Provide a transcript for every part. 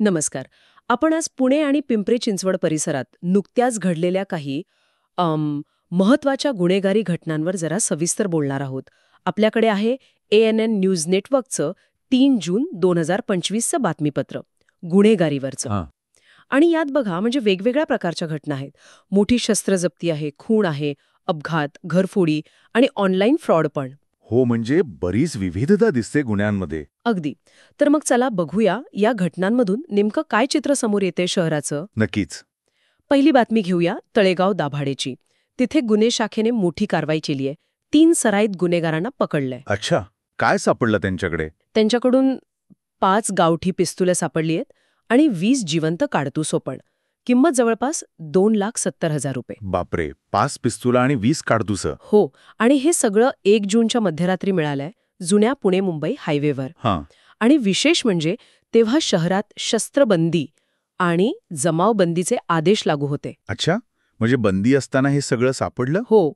नमस्कार. आपण आज पुणे आणि पिंपरी चिंचवड परिसरात नुकत्याच घडलेल्या काही महत्वाच्या गुन्हेगारी घटनांवर जरा सविस्तर बोलणार आहोत. आपल्याकडे आहे ANN न्यूज नेटवर्कचं 3 जून 2025चं बातमीपत्र गुन्हेगारीवरचं. हां. आणि यात बघा म्हणजे वेगवेगळ्या प्रकारच्या घटना आहेत. मोठी शस्त्रजप्ती आहे, खून आहे, अपघात, घरफोडी आणि ऑनलाईन फ्रॉड पण. हो, म्हणजे बरीच विविधता दिसते गुन्ह्यांमध्ये. अगदी. तर मग चला बघूया या घटनांमधून नेमकं काय चित्र समोर येते शहराचं. नक्कीच. पहिली बातमी घेऊया तळेगाव दाभाडेची. तिथे गुन्हे शाखेने मोठी कारवाई केली आहे. 3 सराईत गुन्हेगारांना पकडलंय. अच्छा, काय सापडलं त्यांच्याकडे? त्यांच्याकडून 5 गावठी पिस्तुलं सापडली आहेत आणि 20 जिवंत काडतुसो पण. किंमत जवळपास 2,70,000 रुपये. बापरे, 5 पिस्तुला आणि 20 काडतुसं. हो, आणि हे सगळं 1 जूनच्या मध्यरात्री मिळालंय जुन्या पुणे-मुंबई हायवेवर. हां. आणि विशेष म्हणजे तेव्हा शहरात शस्त्रबंदी आणि जमावबंदीचे आदेश लागू होते. अच्छा, म्हणजे बंदी असताना हे सगळं सापडलं? हो.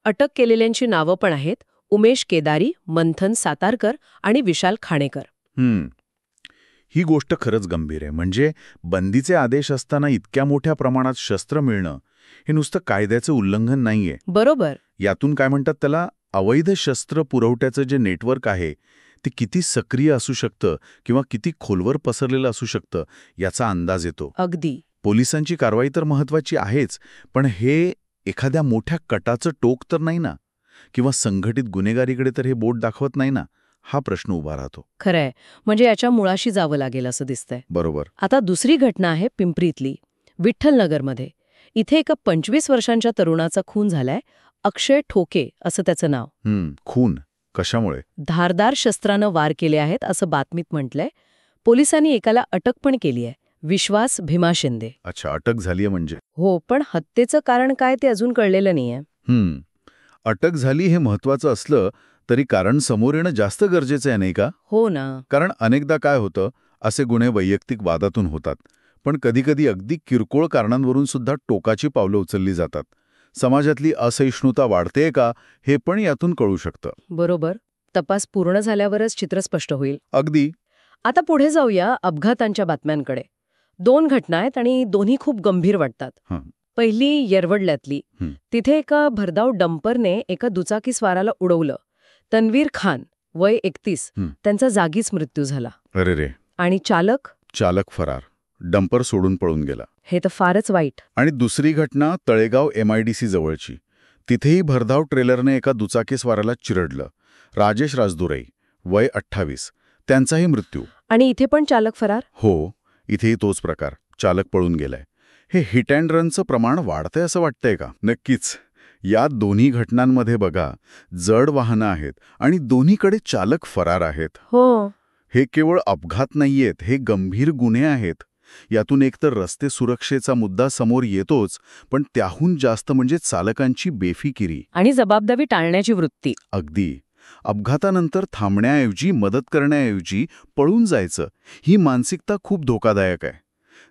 अटक केलेल्यांची नावं पण आहेत: उमेश केदारी, मंथन सातारकर आणि विशाल खाणेकर. ही गोष्ट खरंच गंभीर आहे. म्हणजे बंदीचे आदेश असताना इतक्या मोठ्या प्रमाणात शस्त्र मिळणं हे नुसतं कायद्याचं उल्लंघन नाहीये. बरोबर. यातून काय म्हणतात त्याला, अवैध शस्त्र पुरवठ्याचं जे नेटवर्क आहे ते किती सक्रिय असू शकतं किंवा किती खोलवर पसरलेलं असू शकतं याचा अंदाज येतो. अगदी. पोलिसांची कारवाई तर महत्वाची आहेच, पण हे एखाद्या मोठ्या कटाचं टोक तर नाही ना, किंवा संघटित गुन्हेगारीकडे तर हे बोट दाखवत नाही ना, हा प्रश्न उभा राहतो. खरंय. म्हणजे याच्या मुळाशी जावं लागेल असं दिसतंय. बरोबर. आता दुसरी घटना आहे पिंपरीतली, विठ्ठलनगरमध्ये. इथे एका 25 वर्षांच्या तरुणाचा खून झालाय. अक्षय ठोके असं त्याचं नाव. खून कशामुळे? धारदार शस्त्रानं वार केले आहेत असं बातमीत म्हटलंय. पोलिसांनी एकाला अटक पण केली आहे, विश्वास भीमा शिंदे. अच्छा, अटक झालीये म्हणजे? हो, पण हत्येचं कारण काय ते अजून कळलेलं नाहीये. अटक झाली हे महत्वाचं असलं तरी कारण समोर येणं जास्त गरजेचं आहे, नाही का? हो ना. कारण अनेकदा काय होतं, असे गुन्हे वैयक्तिक वादातून होतात, पण कधीकधी अगदी किरकोळ कारणांवरून सुद्धा टोकाची पावलं उचलली जातात. समाजातली असहिष्णुता वाढतेय का, हे पण यातून कळू शकतं. बरोबर. तपास पूर्ण झाल्यावरच चित्र स्पष्ट होईल. अगदी. आता पुढे जाऊया अपघातांच्या बातम्यांकडे. 2 घटना आहेत आणि दोन्ही खूप गंभीर वाटतात. पहिली येरवडल्यातली. तिथे एका भरधाव डंपरने एका दुचाकीस्वाराला उडवलं. तन्वीर खान, वय 31, त्यांचा जागीच मृत्यू झाला. अरे रे. आणि चालक फरार, डंपर सोडून पळून गेला. हे तर फारच वाईट. आणि दुसरी घटना तळेगाव MIDC जवळची. तिथेही भरधाव ट्रेलरने एका दुचाकीस्वाराला चिरडलं. राजेश राजदुराई, वय 28, त्यांचाही मृत्यू. आणि इथे पण चालक फरार? हो, इथेही तोच प्रकार, चालक पळून गेलाय. हे हिट अँड रनचं प्रमाण वाढतंय असं वाटतंय का? नक्कीच. या दोन्ही घटनांमध्ये बघा, जड वाहनं आहेत आणि दोन्हीकडे चालक फरार आहेत. हो. हे केवळ अपघात नाहीयेत, हे गंभीर गुन्हे आहेत. यातून एकतर रस्ते सुरक्षेचा मुद्दा समोर येतोच, पण त्याहून जास्त म्हणजे चालकांची बेफिकिरी आणि जबाबदारी टाळण्याची वृत्ती. अगदी. अपघातानंतर थांबण्याऐवजी, मदत करण्याऐवजी पळून जायचं, ही मानसिकता खूप धोकादायक आहे.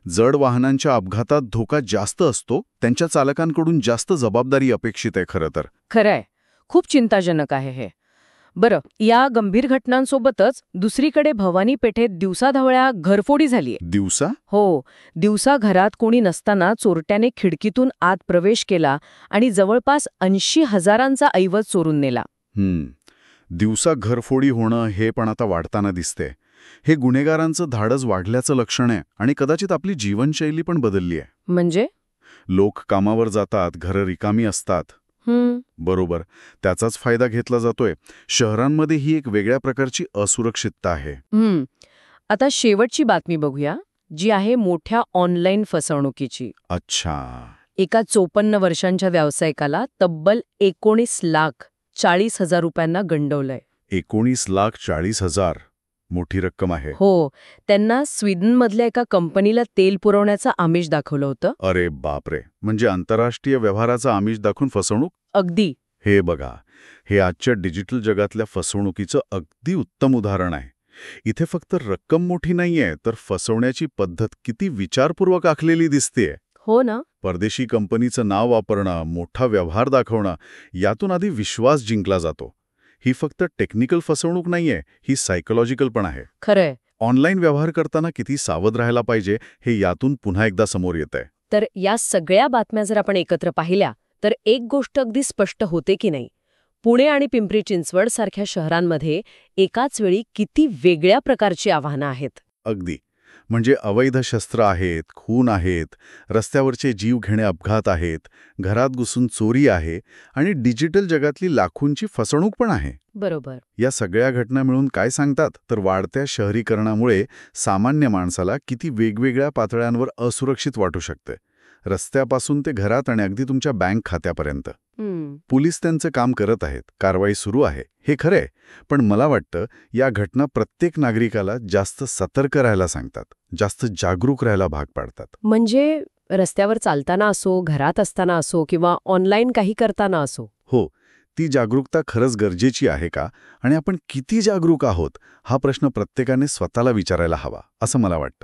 जड वाहनांच्या अपघातात धोका जास्त असतो, त्यांच्या चालकांकडून जास्त जबाबदारी अपेक्षित आहे खरं तर. खरंय. खूप चिंताजनक आहे हे. बरं, या गंभीर घटनांसोबतच दुसरीकडे भवानी पेठेत दिवसाढवळ्या घरफोडी झालीय. दिवसा? हो. दिवसा घरात कोणी नसताना चोरट्याने खिडकीतून आत प्रवेश केला आणि जवळपास 80,000चा ऐवज चोरून नेला. दिवसा घरफोडी होणं हे पण आता वाढताना दिसते. हे गुन्हेगारांचं धाडस वाढल्याचं लक्षण आहे आणि कदाचित आपली जीवनशैली पण बदलली आहे. म्हणजे? लोक कामावर जातात, घरं रिकामी असतात. बरोबर, त्याचाच फायदा घेतला जातोय. शहरांमध्ये ही एक वेगळ्या प्रकारची असुरक्षितता आहे. आता शेवटची बातमी बघूया, जी आहे मोठ्या ऑनलाईन फसवणुकीची. अच्छा. एका 54 वर्षांच्या व्यावसायिकाला तब्बल 19,40,000 रुपयांना गंडवलंय. 19,40,000 मोठी रक्कम आहे. हो. त्यांना स्वीडनमधल्या एका कंपनीला तेल पुरवण्याचं आमिष दाखवलं होतं. अरे बापरे, म्हणजे आंतरराष्ट्रीय व्यवहाराचं आमिष दाखवून फसवणूक? अगदी. हे बघा, हे आजच्या डिजिटल जगातल्या फसवणुकीचं अगदी उत्तम उदाहरण आहे. इथे फक्त रक्कम मोठी नाहीये, तर फसवण्याची पद्धत किती विचारपूर्वक आखलेली दिसतेय. हो ना. परदेशी कंपनीचं नाव वापरणं, मोठा व्यवहार दाखवणं, यातून आधी विश्वास जिंकला जातो. ही फक्त टेक्निकल फसवणूक नाहीये, ही सायकोलॉजिकल पण आहे. खरंय. ऑनलाईन व्यवहार करताना किती सावध राहायला पाहिजे हे यातून पुन्हा एकदा समोर येतंय. तर या सगळ्या बातम्या जर आपण एकत्र पाहिल्या तर एक गोष्ट अगदी स्पष्ट होते की नाही, पुणे आणि पिंपरी चिंचवड सारख्या शहरांमध्ये एकाच वेळी किती वेगळ्या प्रकारची आव्हानं आहेत. अगदी. म्हणजे अवैध शस्त्र आहेत, खून आहेत, रस्त्यावरचे जीव घेणे अपघात आहेत, घरात घुसून चोरी आहे आणि डिजिटल जगातली लाखोंची फसवणूक पण आहे. बरोबर. या सगळ्या घटना मिळून काय सांगतात तर वाढत्या शहरीकरणामुळे सामान्य माणसाला किती वेगवेगळ्या पातळ्यांवर असुरक्षित वाटू शकते. रस्त्यापासून ते घरात आणि अगदी तुमच्या बँक खात्यापर्यंत. पोलीस त्यांचं काम करत आहेत, कारवाई सुरू आहे, हे खरंय. पण मला वाटतं या घटना प्रत्येक नागरिकाला जास्त सतर्क राहायला सांगतात, जास्त जागरूक राहायला भाग पाडतात. म्हणजे रस्त्यावर चालताना असो, घरात असताना असो किंवा ऑनलाईन काही करताना असो. हो, ती जागरूकता खरंच गरजेची आहे का आणि आपण किती जागरूक आहोत हा प्रश्न प्रत्येकाने स्वतःला विचारायला हवा, असं मला वाटतं.